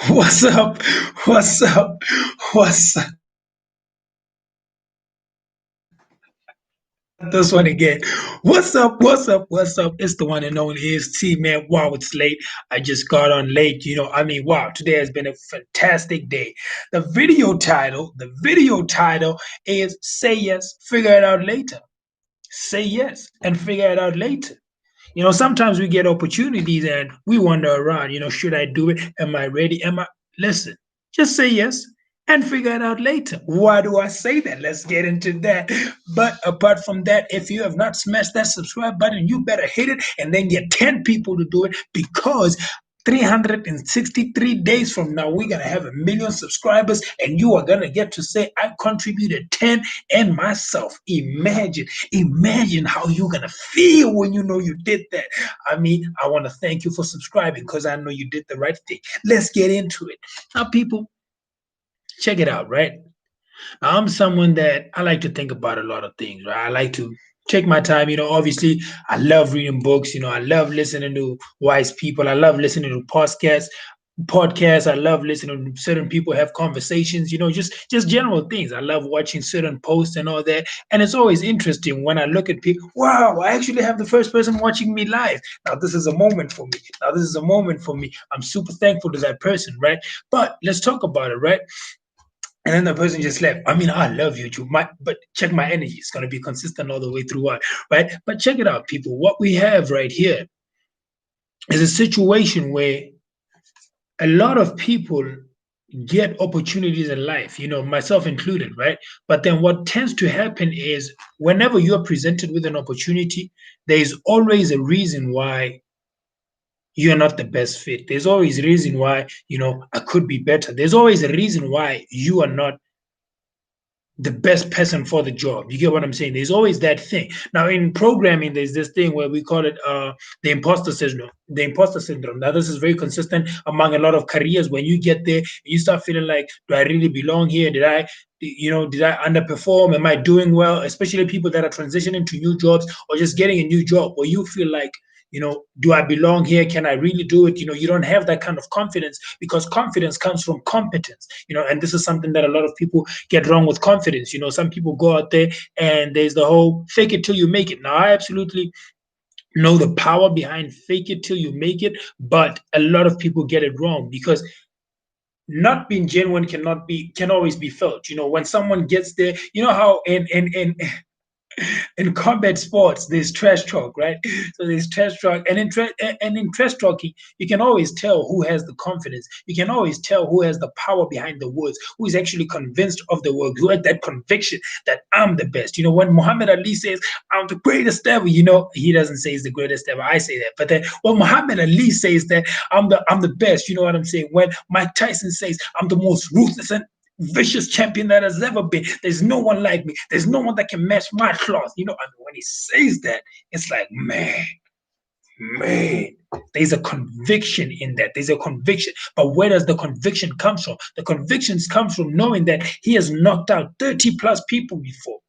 What's up? What's up? What's up? This one again. What's up? What's up? What's up? It's the one and only is T man. Wow, it's late. I just got on late. Wow, today has been a fantastic day. The video title is Say Yes, Figure It Out Later. Say yes and figure it out later. Sometimes we get opportunities and we wander around, should I do it? Am I ready? Listen, just say yes and figure it out later. Why do I say that? Let's get into that. But apart from that, if you have not smashed that subscribe button, you better hit it and then get 10 people to do it because 363 days from now, we're going to have 1 million subscribers, and you are going to get to say, I contributed 10 and myself. Imagine how you're going to feel when you know you did that. I want to thank you for subscribing because I know you did the right thing. Let's get into it. Now, people, check it out, right? Now, I'm someone that I like to think about a lot of things, right? I like to take my time. Obviously, I love reading books. I love listening to wise people. I love listening to podcasts. I love listening to certain people have conversations, just general things. I love watching certain posts and all that. And it's always interesting when I look at people. Wow, I actually have the first person watching me live. Now this is a moment for me. I'm super thankful to that person, right? But let's talk about it, right? And then the person just left. I love YouTube, but check my energy. It's gonna be consistent all the way through, right? But check it out, people. What we have right here is a situation where a lot of people get opportunities in life, myself included, right? But then what tends to happen is whenever you're presented with an opportunity, there is always a reason why you're not the best fit. There's always a reason why, I could be better. There's always a reason why you are not the best person for the job. You get what I'm saying? There's always that thing. Now in programming, there's this thing where we call it the imposter syndrome. The imposter syndrome. Now this is very consistent among a lot of careers. When you get there, you start feeling like, do I really belong here? Did I underperform? Am I doing well? Especially people that are transitioning to new jobs or just getting a new job, or you feel like, do I belong here? Can I really do it? You don't have that kind of confidence because confidence comes from competence, and this is something that a lot of people get wrong with confidence. Some people go out there and there's the whole fake it till you make it. Now, I absolutely know the power behind fake it till you make it, but a lot of people get it wrong because not being genuine can always be felt. When someone gets there, you know how in combat sports, there's trash talk, right? So there's trash talk, and in trash talking, you can always tell who has the confidence. You can always tell who has the power behind the words, who is actually convinced of the work, who had that conviction that I'm the best. When Muhammad Ali says I'm the greatest ever, he doesn't say he's the greatest ever. I say that, but then when Muhammad Ali says that I'm the best, you know what I'm saying? When Mike Tyson says I'm the most ruthless and vicious champion that has ever been. There's no one like me. There's no one that can match my claws. When he says that, it's like, man, there's a conviction in that. There's a conviction. But where does the conviction come from? The convictions come from knowing that he has knocked out 30 plus people before.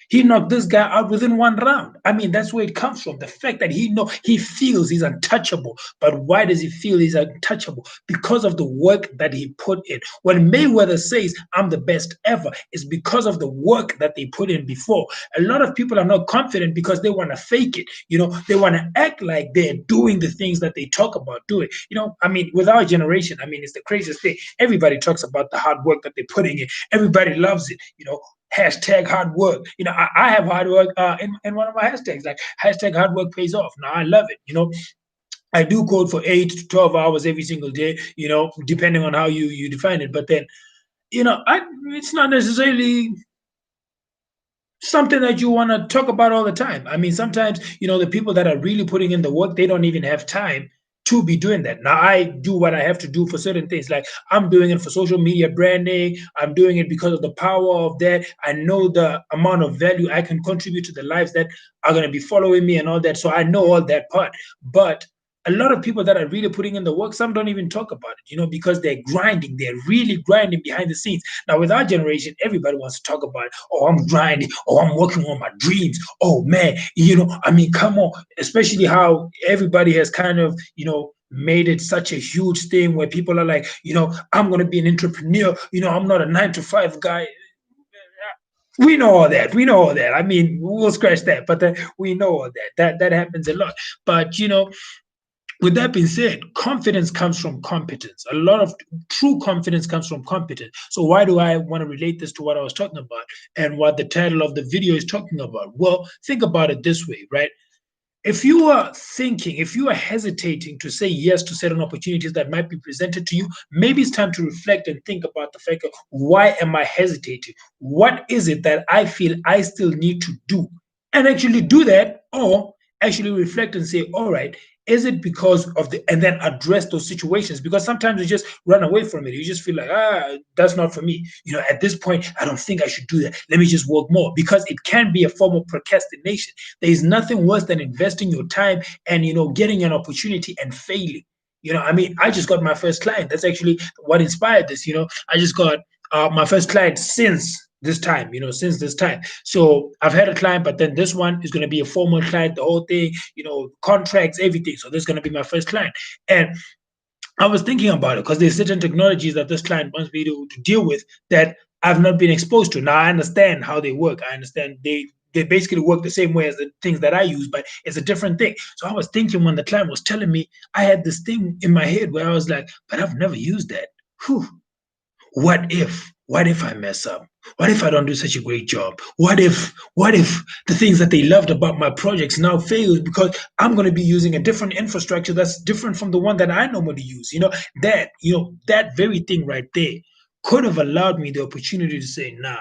He knocked this guy out within one round. That's where it comes from. The fact that he feels he's untouchable. But why does he feel he's untouchable? Because of the work that he put in. When Mayweather says, I'm the best ever, it's because of the work that they put in before. A lot of people are not confident because they want to fake it. They want to act like they're doing the things that they talk about doing. With our generation, it's the craziest thing. Everybody talks about the hard work that they're putting in. Everybody loves it. Hashtag hard work. I have hard work in one of my hashtags, like hashtag hard work pays off. Now I love it. I do code for 8 to 12 hours every single day, depending on how you define it. But then, it's not necessarily something that you want to talk about all the time. Sometimes, the people that are really putting in the work, they don't even have time to be doing that. Now, I do what I have to do for certain things. Like I'm doing it for social media branding. I'm doing it because of the power of that. I know the amount of value I can contribute to the lives that are going to be following me and all that. So I know all that part. But a lot of people that are really putting in the work, some don't even talk about it, because they're grinding. They're really grinding behind the scenes. Now, with our generation, everybody wants to talk about it. Oh, I'm grinding. Oh, I'm working on my dreams. Oh, man, I mean, come on. Especially how everybody has kind of, made it such a huge thing where people are like, I'm going to be an entrepreneur. I'm not a 9 to 5 guy. We know all that. We know all that. I mean, we'll scratch that, but we know all that. That happens a lot. But with that being said, confidence comes from competence. A lot of true confidence comes from competence. So why do I want to relate this to what I was talking about and what the title of the video is talking about? Well, think about it this way, right? If you are hesitating to say yes to certain opportunities that might be presented to you, maybe it's time to reflect and think about the fact of, why am I hesitating? What is it that I feel I still need to do? And actually do that, or actually reflect and say, all right, is it because of and then address those situations? Because sometimes you just run away from it. You just feel like, that's not for me. At this point, I don't think I should do that. Let me just work more, because it can be a form of procrastination. There is nothing worse than investing your time and, getting an opportunity and failing. I mean, I just got my first client. That's actually what inspired this. I just got my first client since this time. So I've had a client, but then this one is going to be a formal client, the whole thing, contracts, everything. So this is going to be my first client. And I was thinking about it because there's certain technologies that this client wants me to deal with that I've not been exposed to. Now I understand how they work. I understand they basically work the same way as the things that I use, but it's a different thing. So I was thinking, when the client was telling me, I had this thing in my head where I was like, but I've never used that. Whew. What if I mess up? What if I don't do such a great job? What if the things that they loved about my projects now fail because I'm going to be using a different infrastructure that's different from the one that I normally use? That very thing right there could have allowed me the opportunity to say, nah,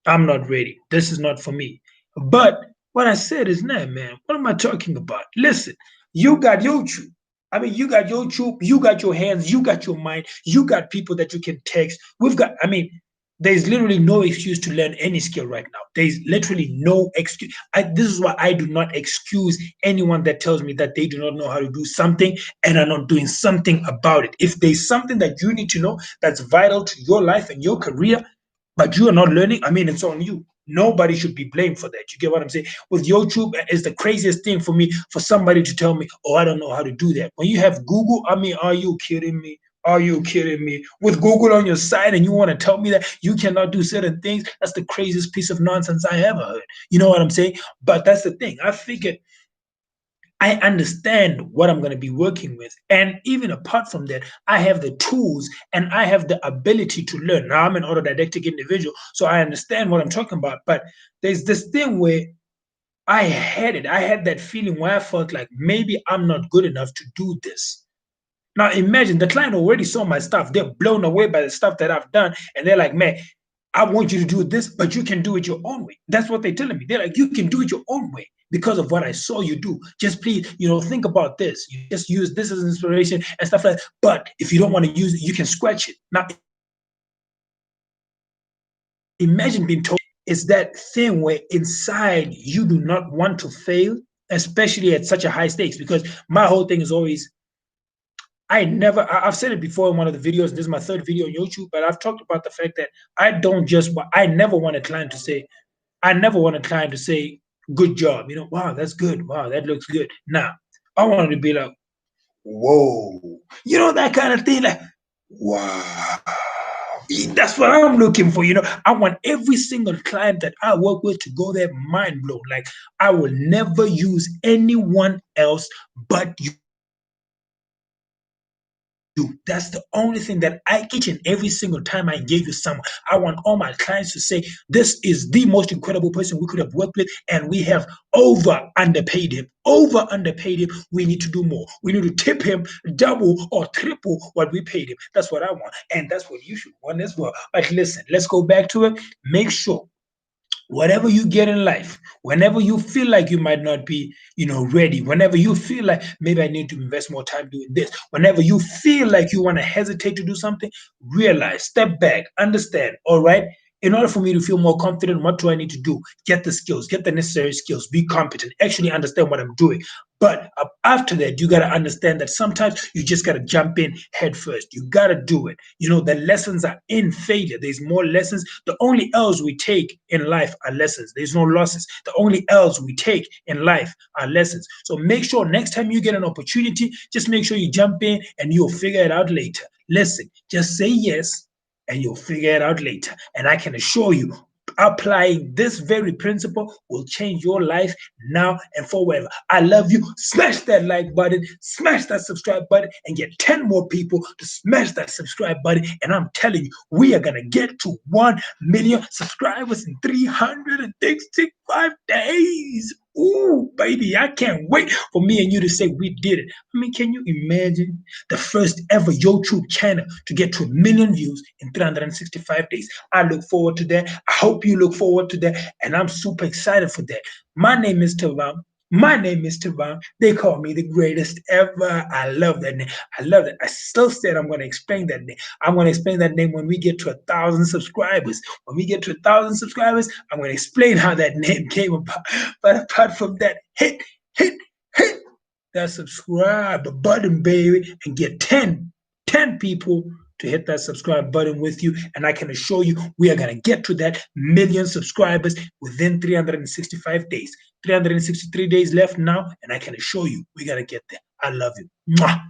I'm not ready. This is not for me. But what I said is, nah, man, what am I talking about? Listen, you got YouTube. I mean, you got YouTube, you got your hands, you got your mind, you got people that you can text. I mean, there's literally no excuse to learn any skill right now. There's literally no excuse. This is why I do not excuse anyone that tells me that they do not know how to do something and are not doing something about it. If there's something that you need to know that's vital to your life and your career, but you are not learning, I mean, it's on you. Nobody should be blamed for that. You get what I'm saying? With YouTube, it's the craziest thing for me for somebody to tell me, oh, I don't know how to do that. When you have Google, I mean, are you kidding me? Are you kidding me? With Google on your side and you want to tell me that you cannot do certain things, that's the craziest piece of nonsense I ever heard. You know what I'm saying? But that's the thing. I figured I understand what I'm going to be working with. And even apart from that, I have the tools and I have the ability to learn. Now, I'm an autodidactic individual, so I understand what I'm talking about. But there's this thing where I had it. I had that feeling where I felt like maybe I'm not good enough to do this. Now, imagine the client already saw my stuff. They're blown away by the stuff that I've done. And they're like, man, I want you to do this, but you can do it your own way. That's what they're telling me. They're like, you can do it your own way because of what I saw you do. Just please, think about this. You just use this as inspiration and stuff like that. But if you don't want to use it, you can scratch it. Now, imagine being told it's that thing where inside you do not want to fail, especially at such a high stakes. Because my whole thing is always, I've said it before in one of the videos. This is my third video on YouTube, but I've talked about the fact that I never want a client to say, good job. Wow, that's good. Wow, that looks good. Nah, I wanted to be like, whoa, that kind of thing. Like, wow. That's what I'm looking for. I want every single client that I work with to go there mind blown. Like, I will never use anyone else but you. That's the only thing that each and every single time I engage with someone, I want all my clients to say, this is the most incredible person we could have worked with, and we have underpaid him. Underpaid him. We need to do more. We need to tip him double or triple what we paid him. That's what I want. And that's what you should want as well. But listen, let's go back to it. Make sure whatever you get in life, whenever you feel like you might not be, ready, whenever you feel like maybe I need to invest more time doing this, whenever you feel like you want to hesitate to do something, realize, step back, understand, all right? In order for me to feel more confident, what do I need to do? Get the skills, get the necessary skills, be competent, actually understand what I'm doing. But after that, you got to understand that sometimes you just got to jump in head first. You got to do it. The lessons are in failure. There's more lessons. The only L's we take in life are lessons. There's no losses. The only L's we take in life are lessons. So make sure next time you get an opportunity, just make sure you jump in and you'll figure it out later. Listen, just say yes and you'll figure it out later. And I can assure you, applying this very principle will change your life now and forever. I love you. Smash that like button, smash that subscribe button, and get 10 more people to smash that subscribe button. And I'm telling you, we are going to get to 1 million subscribers in 365 days. Ooh, baby, I can't wait for me and you to say we did it. I mean, can you imagine the first ever YouTube channel to get to 1 million views in 365 days? I look forward to that. I hope you look forward to that. And I'm super excited for that. My name is Tevan. My name is Tevan. They call me the greatest ever. I love that name. I love it. I still said I'm going to explain that name. I'm going to explain that name when we get to 1,000 subscribers. When we get to 1,000 subscribers, I'm going to explain how that name came about. But apart from that, hit that subscribe button, baby, and get 10 people to hit that subscribe button with you. And I can assure you, we are going to get to that 1 million subscribers within 365 days. 363 days left now, and I can assure you, we're going to get there. I love you. Mwah.